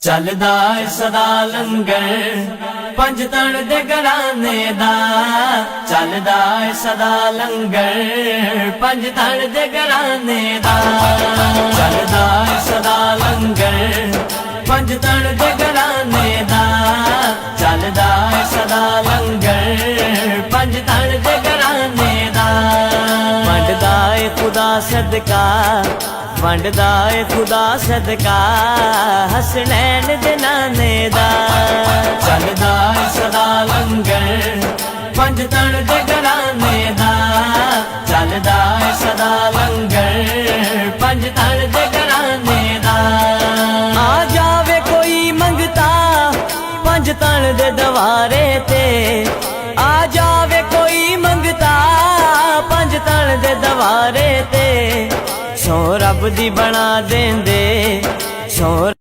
ਚੱਲਦਾ ਏ ਸਦਾ ਲੰਗਰ ਪੰਜ ਤਣ ਦੇ ਘਰਾਣੇ ਦਾ। ਚੱਲਦਾ ਏ ਸਦਾ ਲੰਗਰ ਪੰਜ ਤਣ ਦੇ ਘਰਾਣੇ ਦਾ। ਚੱਲਦਾ ਏ ਸਦਾ ਲੰਗਰ ਪੰਜ ਤਣ ਦੇ ਘਰਾਣੇ ਦਾ। ਚੱਲਦਾ ਏ ਸਦਾ ਲੰਗਰ ਪੰਜ ਤਣ ਦੇ ਘਰਾਣੇ ਦਾ। ਵੰਡਦਾ ਏ ਖੁਦਾ ਸਦਕਾ, ਵੰਡਦਾ ਏ ਖੁਦਾ ਸਦਕਾ ਹਸਨੈਨ ਦੇ ਨਾਨੇ ਦਾ। ਚੱਲਦਾ ਏ ਸਦਾ ਲੰਗਰ ਪੰਜ ਤਣ ਦੇ ਘਰਾਣੇ ਦਾ। ਚੱਲਦਾ ਏ ਸਦਾ ਲੰਗਰ ਪੰਜ ਤਣ ਦੇ ਘਰਾਣੇ ਦਾ। ਆ ਜਾਵੇ ਕੋਈ ਮੰਗਤਾ ਪੰਜ ਤਣ ਦੇ ਦਵਾਰੇ ਤੇ। ਆ ਜਾਵੇ ਕੋਈ ਮੰਗਤਾ ਪੰਜ ਤਣ ਦੇ ਦਵਾਰੇ ਤੇ। ਸੋ ਰੱਬ ਦੀ ਬਣਾ ਦੇਂਦੇ, ਸੋ